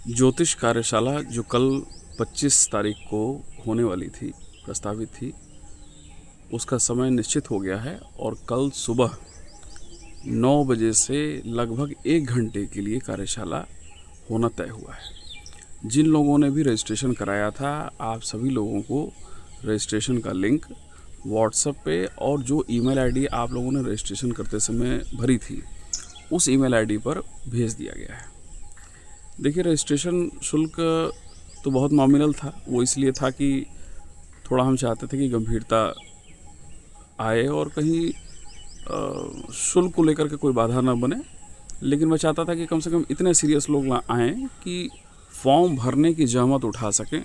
ज्योतिष कार्यशाला जो कल 25 तारीख को होने वाली थी, प्रस्तावित थी, उसका समय निश्चित हो गया है और कल सुबह 9 बजे से लगभग 1 घंटे के लिए कार्यशाला होना तय हुआ है। जिन लोगों ने भी रजिस्ट्रेशन कराया था, आप सभी लोगों को रजिस्ट्रेशन का लिंक व्हाट्सएप पे और जो ईमेल आईडी आप लोगों ने रजिस्ट्रेशन करते समय भरी थी, उस ईमेल आईडी पर भेज दिया गया है। देखिए, रजिस्ट्रेशन शुल्क तो बहुत नॉमिनल था। वो इसलिए था कि थोड़ा हम चाहते थे कि गंभीरता आए और कहीं शुल्क को लेकर के कोई बाधा ना बने। लेकिन मैं चाहता था कि कम से कम इतने सीरियस लोग आएँ कि फॉर्म भरने की जहमत उठा सकें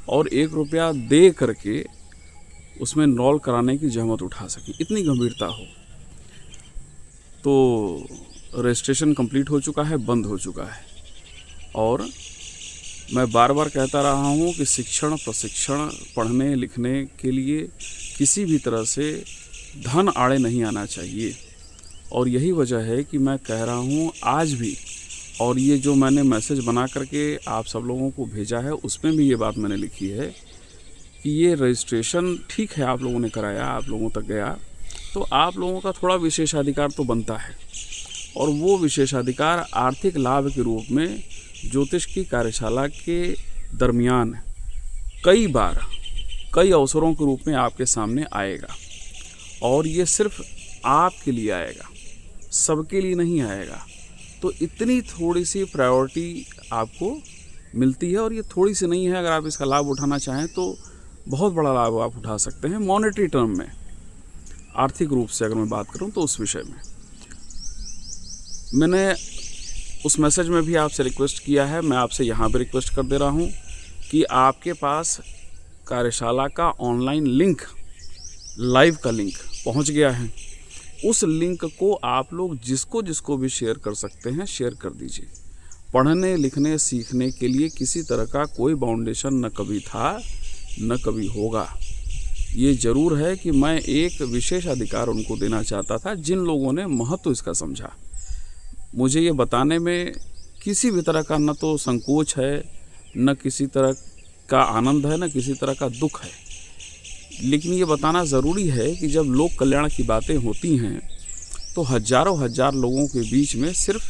और 1 रुपया दे करके उसमें एनरोल कराने की जहमत उठा सकें, इतनी गंभीरता हो। तो रजिस्ट्रेशन कंप्लीट हो चुका है, बंद हो चुका है और मैं बार बार कहता रहा हूँ कि शिक्षण प्रशिक्षण पढ़ने लिखने के लिए किसी भी तरह से धन आड़े नहीं आना चाहिए। और यही वजह है कि मैं कह रहा हूँ आज भी, और ये जो मैंने मैसेज बना करके आप सब लोगों को भेजा है उसमें भी ये बात मैंने लिखी है कि ये रजिस्ट्रेशन ठीक है, आप लोगों ने कराया, आप लोगों तक गया, तो आप लोगों का थोड़ा विशेषाधिकार तो बनता है। और वो विशेषाधिकार आर्थिक लाभ के रूप में ज्योतिष की कार्यशाला के दरमियान कई बार कई अवसरों के रूप में आपके सामने आएगा। और ये सिर्फ आपके लिए आएगा, सबके लिए नहीं आएगा। तो इतनी थोड़ी सी प्रायोरिटी आपको मिलती है और ये थोड़ी सी नहीं है। अगर आप इसका लाभ उठाना चाहें तो बहुत बड़ा लाभ आप उठा सकते हैं मॉनेटरी टर्म में। आर्थिक रूप से अगर मैं बात करूं तो उस विषय में मैंने उस मैसेज में भी आपसे रिक्वेस्ट किया है, मैं आपसे यहाँ पे रिक्वेस्ट कर दे रहा हूँ कि आपके पास कार्यशाला का ऑनलाइन लिंक, लाइव का लिंक पहुँच गया है। उस लिंक को आप लोग जिसको जिसको भी शेयर कर सकते हैं, शेयर कर दीजिए। पढ़ने लिखने सीखने के लिए किसी तरह का कोई बाउंडेशन न कभी था न कभी होगा। ये ज़रूर है कि मैं एक विशेष अधिकार उनको देना चाहता था जिन लोगों ने महत्व इसका समझा। मुझे ये बताने में किसी भी तरह का न तो संकोच है, न किसी तरह का आनंद है, न किसी तरह का दुख है। लेकिन ये बताना ज़रूरी है कि जब लोक कल्याण की बातें होती हैं तो हज़ारों हजार लोगों के बीच में सिर्फ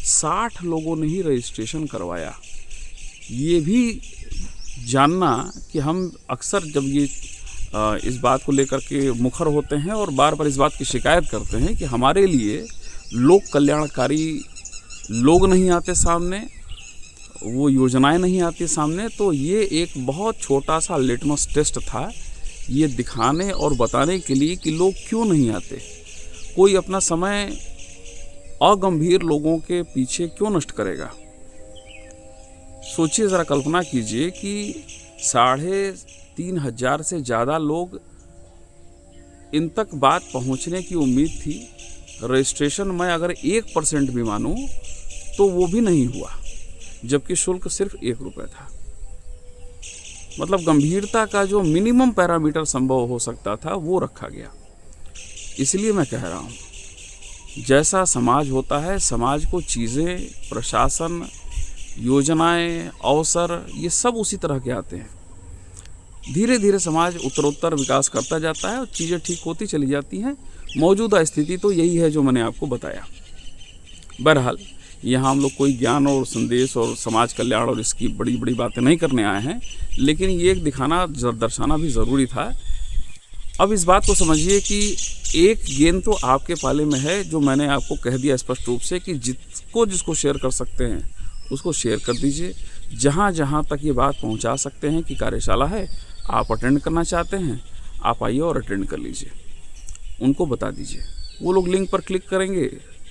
60 लोगों ने ही रजिस्ट्रेशन करवाया। ये भी जानना कि हम अक्सर जब ये इस बात को लेकर के मुखर होते हैं और बार बार इस बात की शिकायत करते हैं कि हमारे लिए लोक कल्याणकारी लोग नहीं आते सामने, वो योजनाएं नहीं आती सामने, तो ये एक बहुत छोटा सा लिटमस टेस्ट था, ये दिखाने और बताने के लिए कि लोग क्यों नहीं आते। कोई अपना समय अगंभीर लोगों के पीछे क्यों नष्ट करेगा। सोचिए, ज़रा कल्पना कीजिए कि 3,500 से ज़्यादा लोग इन तक बात पहुंचने की उम्मीद थी। रजिस्ट्रेशन मैं अगर 1% भी मानूं तो वो भी नहीं हुआ, जबकि शुल्क सिर्फ 1 रुपये था। मतलब गंभीरता का जो मिनिमम पैरामीटर संभव हो सकता था वो रखा गया। इसलिए मैं कह रहा हूँ, जैसा समाज होता है, समाज को चीज़ें, प्रशासन, योजनाएं, अवसर, ये सब उसी तरह के आते हैं। धीरे धीरे समाज उत्तरोत्तर विकास करता जाता है और चीज़ें ठीक होती चली जाती हैं। मौजूदा स्थिति तो यही है जो मैंने आपको बताया। बहरहाल, यहाँ हम लोग कोई ज्ञान और संदेश और समाज कल्याण और इसकी बड़ी बड़ी बातें नहीं करने आए हैं, लेकिन ये एक दिखाना दर्शाना भी ज़रूरी था। अब इस बात को समझिए कि एक गेंद तो आपके पाले में है, जो मैंने आपको कह दिया स्पष्ट रूप से कि जिसको शेयर कर सकते हैं उसको शेयर कर दीजिए। जहाँ जहाँ तक ये बात पहुँचा सकते हैं कि कार्यशाला है, आप अटेंड करना चाहते हैं, आप आइए और अटेंड कर लीजिए। उनको बता दीजिए, वो लोग लिंक पर क्लिक करेंगे,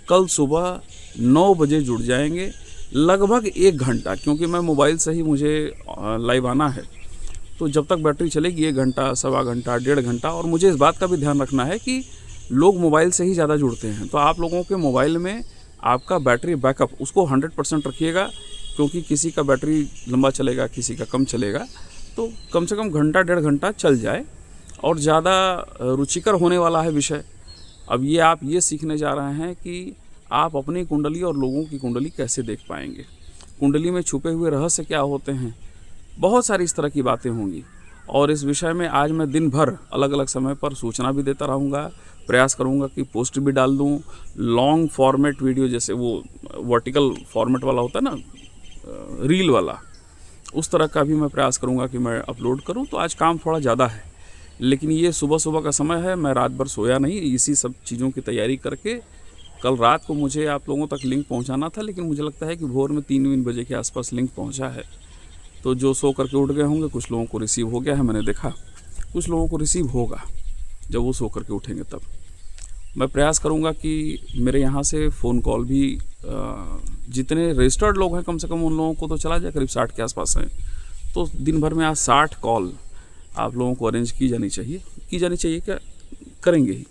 कल सुबह 9 बजे जुड़ जाएंगे। लगभग 1 घंटा, क्योंकि मैं मोबाइल से ही मुझे लाइव आना है, तो जब तक बैटरी चलेगी 1 घंटा, सवा घंटा, 1.5 घंटा। और मुझे इस बात का भी ध्यान रखना है कि लोग मोबाइल से ही ज़्यादा जुड़ते हैं, तो आप लोगों के मोबाइल में आपका बैटरी बैकअप उसको 100% रखिएगा, क्योंकि किसी का बैटरी लंबा चलेगा, किसी का कम चलेगा। तो कम से कम घंटा 1.5 घंटा चल जाए। और ज़्यादा रुचिकर होने वाला है विषय। अब ये आप ये सीखने जा रहे हैं कि आप अपनी कुंडली और लोगों की कुंडली कैसे देख पाएंगे। कुंडली में छुपे हुए रहस्य क्या होते हैं, बहुत सारी इस तरह की बातें होंगी। और इस विषय में आज मैं दिन भर अलग अलग समय पर सूचना भी देता रहूँगा, प्रयास करूँगा कि पोस्ट भी डाल दूँ, लॉन्ग फॉर्मेट वीडियो जैसे वो वर्टिकल फॉर्मेट वाला होता है ना, रील वाला, उस तरह का भी मैं प्रयास करूँगा कि मैं अपलोड करूँ। तो आज काम थोड़ा ज़्यादा है, लेकिन ये सुबह सुबह का समय है, मैं रात भर सोया नहीं, इसी सब चीज़ों की तैयारी करके कल रात को मुझे आप लोगों तक लिंक पहुंचाना था, लेकिन मुझे लगता है कि भोर में 3 बजे के आसपास लिंक पहुंचा है। तो जो सो करके उठ गए होंगे, कुछ लोगों को रिसीव हो गया है, मैंने देखा, कुछ लोगों को रिसीव होगा जब वो सो करके उठेंगे तब। मैं प्रयास करूंगा कि मेरे यहाँ से फ़ोन कॉल भी जितने रजिस्टर्ड लोग हैं कम से कम उन लोगों को तो चला जाए, करीब 60 के आसपास हैं। तो दिन भर में आज 60 कॉल आप लोगों को अरेंज की जानी चाहिए क्या, करेंगे ही।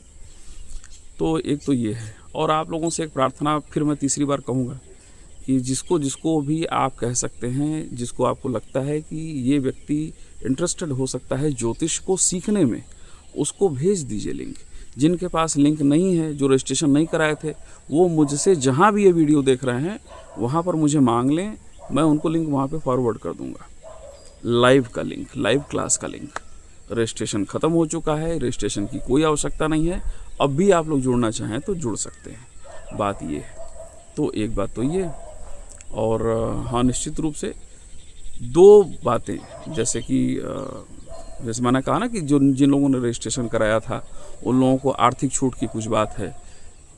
तो एक तो ये है। और आप लोगों से एक प्रार्थना फिर मैं तीसरी बार कहूँगा कि जिसको भी आप कह सकते हैं, जिसको आपको लगता है कि ये व्यक्ति इंटरेस्टेड हो सकता है ज्योतिष को सीखने में, उसको भेज दीजिए लिंक। जिनके पास लिंक नहीं है, जो रजिस्ट्रेशन नहीं कराए थे, वो मुझसे जहाँ भी ये वीडियो देख रहे हैं वहाँ पर मुझे मांग लें, मैं उनको लिंक वहाँ पे फॉरवर्ड कर दूँगा। लाइव का लिंक, लाइव क्लास का लिंक। रजिस्ट्रेशन ख़त्म हो चुका है, रजिस्ट्रेशन की कोई आवश्यकता नहीं है। अब भी आप लोग जुड़ना चाहें तो जुड़ सकते हैं, बात ये है। तो एक बात तो ये, और हाँ, निश्चित रूप से 2 बातें, जैसे कि जैसे मैंने कहा ना कि जिन लोगों ने रजिस्ट्रेशन कराया था उन लोगों को आर्थिक छूट की कुछ बात है,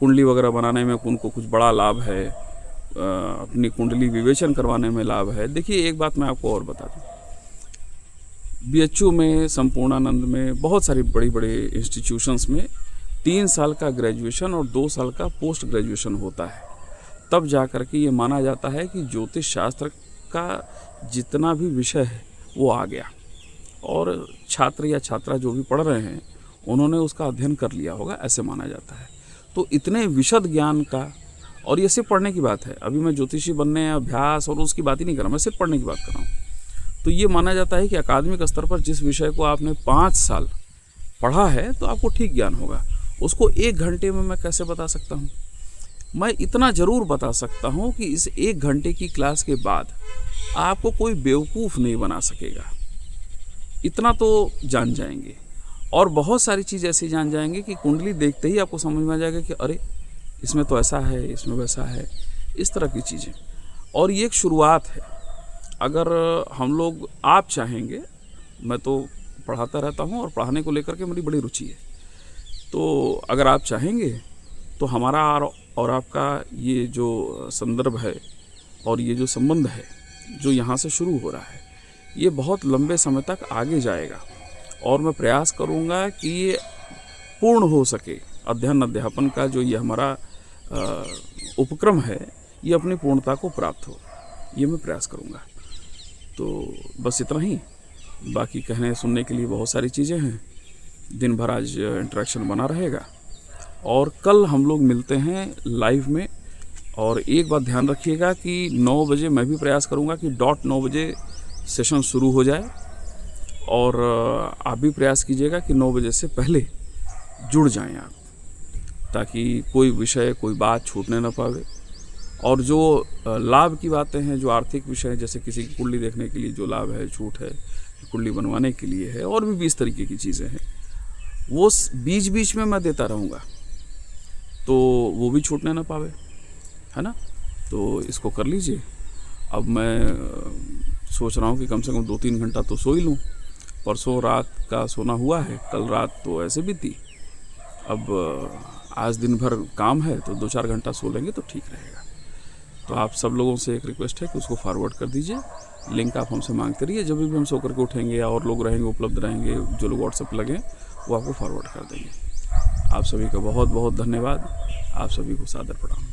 कुंडली वगैरह बनाने में उनको कुछ बड़ा लाभ है, अपनी कुंडली विवेचन करवाने में लाभ है। देखिए एक बात मैं आपको और बता दूँ, BHU में, संपूर्णानंद में, बहुत सारी बड़ी बड़ी इंस्टीट्यूशंस में 3 साल का ग्रेजुएशन और 2 साल का पोस्ट ग्रेजुएशन होता है। तब जा कर के ये माना जाता है कि ज्योतिष शास्त्र का जितना भी विषय है वो आ गया, और छात्र या छात्रा जो भी पढ़ रहे हैं उन्होंने उसका अध्ययन कर लिया होगा, ऐसे माना जाता है। तो इतने विशद ज्ञान का, और ये सिर्फ पढ़ने की बात है, अभी मैं ज्योतिषी बनने, अभ्यास और उसकी बात ही नहीं कर रहा, मैं सिर्फ पढ़ने की बात कर रहा हूँ। तो ये माना जाता है कि अकादमिक स्तर पर जिस विषय को आपने 5 साल पढ़ा है तो आपको ठीक ज्ञान होगा, उसको 1 घंटे में मैं कैसे बता सकता हूँ? मैं इतना ज़रूर बता सकता हूँ कि इस 1 घंटे की क्लास के बाद आपको कोई बेवकूफ़ नहीं बना सकेगा, इतना तो जान जाएंगे। और बहुत सारी चीज़ ऐसी जान जाएंगे कि कुंडली देखते ही आपको समझ में आ जाएगा कि अरे इसमें तो ऐसा है, इसमें वैसा है, इस तरह की चीज़ें। और ये एक शुरुआत है। अगर हम लोग, आप चाहेंगे, मैं तो पढ़ाता रहता हूँ और पढ़ाने को लेकर के मेरी बड़ी रुचि है, तो अगर आप चाहेंगे तो हमारा और आपका ये जो संदर्भ है और ये जो संबंध है जो यहाँ से शुरू हो रहा है, ये बहुत लंबे समय तक आगे जाएगा। और मैं प्रयास करूँगा कि ये पूर्ण हो सके, अध्ययन अध्यापन का जो ये हमारा उपक्रम है, ये अपनी पूर्णता को प्राप्त हो, ये मैं प्रयास करूँगा। तो बस इतना ही, बाकी कहने सुनने के लिए बहुत सारी चीज़ें हैं। दिन भर आज इंटरेक्शन बना रहेगा, और कल हम लोग मिलते हैं लाइव में। और एक बात ध्यान रखिएगा कि 9 बजे मैं भी प्रयास करूंगा कि डॉट 9 बजे सेशन शुरू हो जाए, और आप भी प्रयास कीजिएगा कि 9 बजे से पहले जुड़ जाएं आप, ताकि कोई विषय, कोई बात छूटने ना पावे। और जो लाभ की बातें हैं, जो आर्थिक विषय, जैसे किसी की कुंडली देखने के लिए जो लाभ है, छूट है, कुंडली बनवाने के लिए है, और भी 20 तरीके की चीज़ें हैं, वो बीच बीच में मैं देता रहूँगा, तो वो भी छूटने ना पावे, है ना। तो इसको कर लीजिए। अब मैं सोच रहा हूँ कि कम से कम 2-3 घंटा तो सो ही लूँ। परसों रात का सोना हुआ है, कल रात तो ऐसे भी थी। अब आज दिन भर काम है, तो 2-4 घंटा सो लेंगे तो ठीक रहेगा। तो आप सब लोगों से एक रिक्वेस्ट है कि उसको फॉरवर्ड कर दीजिए। लिंक आप हमसे मांगते रहिए, जब भी हम सो करके उठेंगे या और लोग रहेंगे, उपलब्ध रहेंगे, जो लोग व्हाट्सएप लगे वो आपको फॉरवर्ड कर देंगे। आप सभी का बहुत बहुत धन्यवाद। आप सभी को सादर प्रणाम।